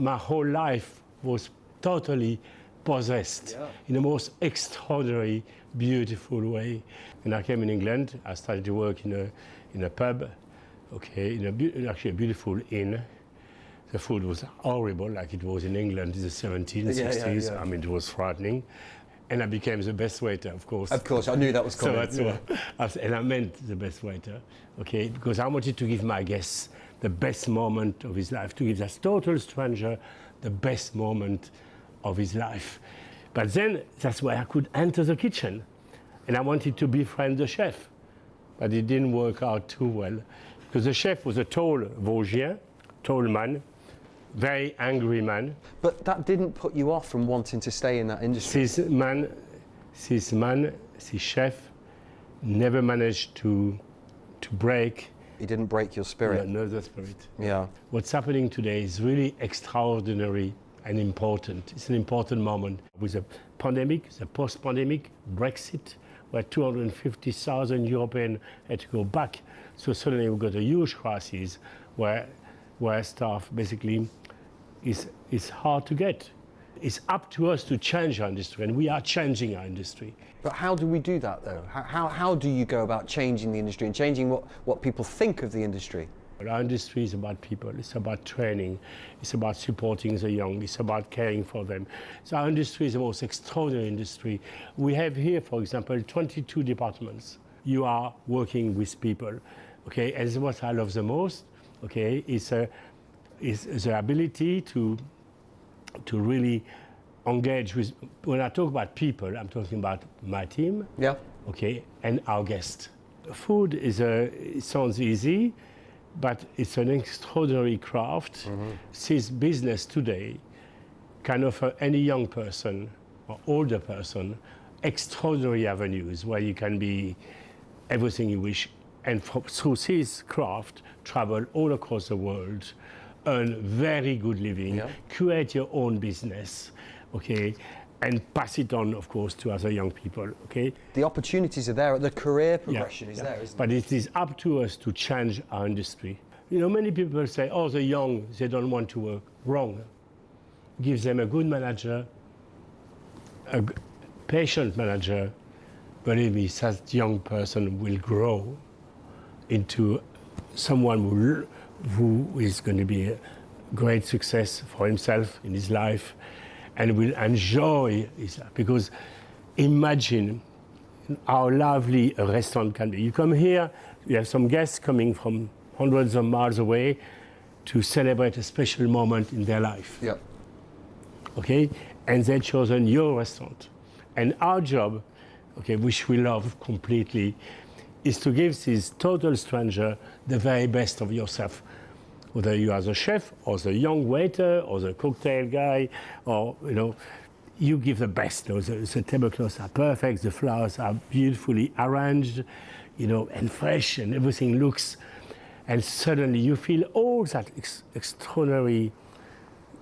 my whole life was totally possessed in the most extraordinary, beautiful way. When I came in England, I started to work in a pub, okay, actually a beautiful inn. The food was horrible, like it was in England in the 1760s. I mean, it was frightening. And I became the best waiter, of course. Of course, I knew that was coming. So that's and I meant the best waiter, okay, because I wanted to give my guests the best moment of his life, to give that total stranger the best moment of his life. But then that's where I could enter the kitchen, and I wanted to befriend the chef, but it didn't work out too well, because the chef was a tall Vosgien, tall man, very angry man. But that didn't put you off from wanting to stay in that industry? This chef never managed to break. He didn't break your spirit? No, the spirit. Yeah. What's happening today is really extraordinary and important. It's an important moment. With a pandemic, the post-pandemic, Brexit, where 250,000 Europeans had to go back. So suddenly we've got a huge crisis where staff basically is hard to get. It's up to us to change our industry, and we are changing our industry. But how do we do that, though? How do you go about changing the industry and changing what people think of the industry? Our industry is about people, it's about training, it's about supporting the young, it's about caring for them. So our industry is the most extraordinary industry. We have here, for example, 22 departments. You are working with people, okay? And what I love the most, okay, is the ability to really engage with. When I talk about people, I'm talking about my team, okay, and our guests. Food it sounds easy, but it's an extraordinary craft. This business today can offer any young person or older person extraordinary avenues where you can be everything you wish, and through this craft, travel all across the world, earn very good living, create your own business, okay, and pass it on, of course, to other young people, okay? The opportunities are there, the career progression is there, isn't it? But it is up to us to change our industry. You know, many people say, oh, the young, they don't want to work. Wrong. Give them a good manager, a patient manager. Believe me, that young person will grow into someone who is going to be a great success for himself in his life, and will enjoy his life. Because imagine how lovely a restaurant can be. You come here, you have some guests coming from hundreds of miles away to celebrate a special moment in their life. Yeah. Okay? And they've chosen your restaurant. And our job, okay, which we love completely, is to give this total stranger the very best of yourself. Whether you are the chef or the young waiter or the cocktail guy, or, you know, you give the best. You know, the tablecloths are perfect, the flowers are beautifully arranged, you know, and fresh, and everything looks, and suddenly you feel all that extraordinary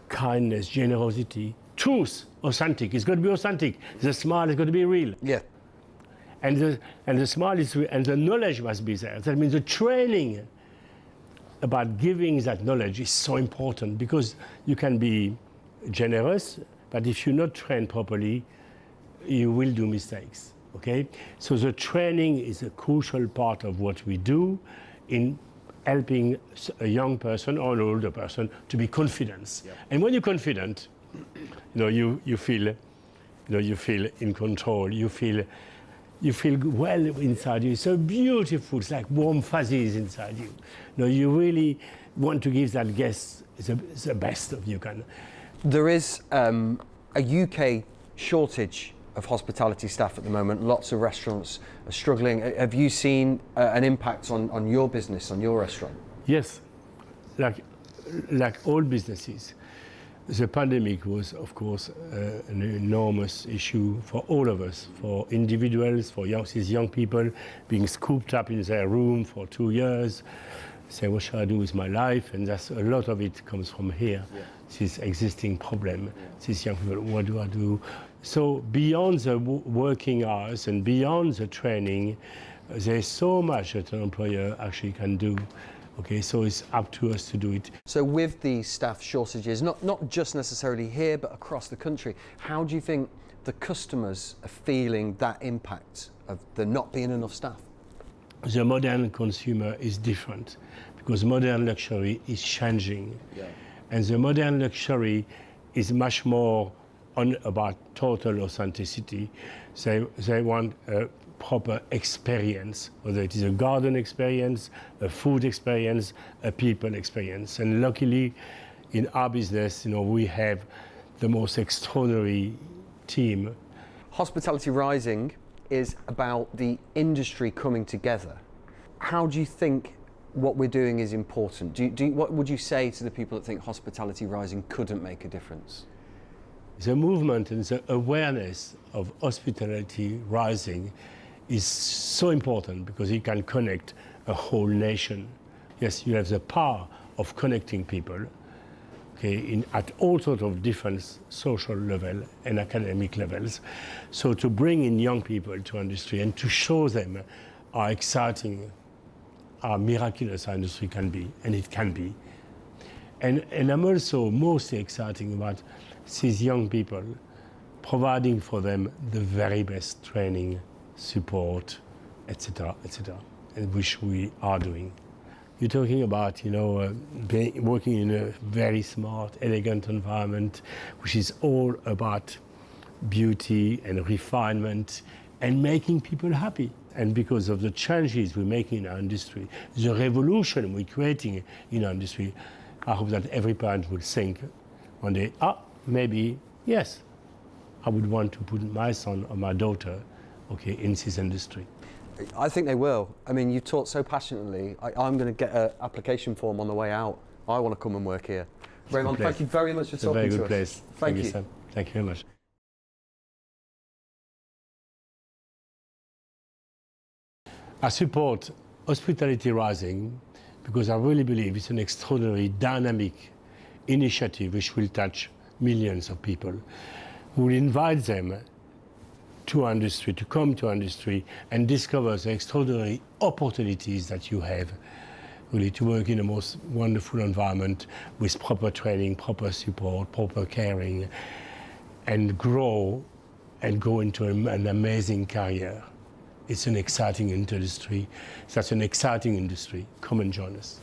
kindness, generosity, truth, authentic. It's got to be authentic. The smile is got to be real. Yeah. And the smile is real, and the knowledge must be there. That means the training about giving that knowledge is so important, because you can be generous, but if you're not trained properly, you will do mistakes, okay? So the training is a crucial part of what we do in helping a young person or an older person to be confident. Yeah. And when you're confident, you know, you feel in control, you feel well inside you. It's so beautiful. It's like warm fuzzies inside you. You know, you really want to give that guest the best of you can. There is a UK shortage of hospitality staff at the moment. Lots of restaurants are struggling. Have you seen an impact on your business, on your restaurant? Yes, like all businesses. The pandemic was, of course, an enormous issue for all of us, for individuals, for these young people being scooped up in their room for 2 years, say, what shall I do with my life? And that's a lot of it comes from here, this existing problem. These young people, what do I do? So beyond the working hours and beyond the training, there's so much that an employer actually can do, Okay, so it's up to us to do it. So with the staff shortages, not just necessarily here, but across the country, how do you think the customers are feeling that impact of there not being enough staff? The modern consumer is different because modern luxury is changing. Yeah. And the modern luxury is much more about total authenticity. They want a proper experience, whether it is a garden experience, a food experience, a people experience. And luckily, in our business, we have the most extraordinary team. Hospitality Rising is about the industry coming together. How do you think what we're doing is important? What would you say to the people that think Hospitality Rising couldn't make a difference? The movement and the awareness of Hospitality Rising is so important because it can connect a whole nation. Yes, you have the power of connecting people, okay, at all sorts of different social levels and academic levels. So to bring in young people to industry and to show them how exciting, how miraculous our industry can be, and it can be. And I'm also mostly excited about these young people, providing for them the very best training, support, etc., and which we are doing. You're talking about, working in a very smart, elegant environment, which is all about beauty and refinement and making people happy. And because of the changes we're making in our industry, the revolution we're creating in our industry, I hope that every parent will think one day, maybe, yes, I would want to put my son or my daughter, okay, in this industry. I think they will. I mean, you talk so passionately. I'm going to get an application form on the way out. I want to come and work here. Raymond, thank you very much for talking to us. It's a very good place. Thank you. Sam. Thank you very much. I support Hospitality Rising because I really believe it's an extraordinary, dynamic initiative which will touch millions of people. We will invite them to industry, to come to industry and discover the extraordinary opportunities that you have really to work in a most wonderful environment with proper training, proper support, proper caring, and grow and go into an amazing career. It's an exciting industry. That's an exciting industry. Come and join us.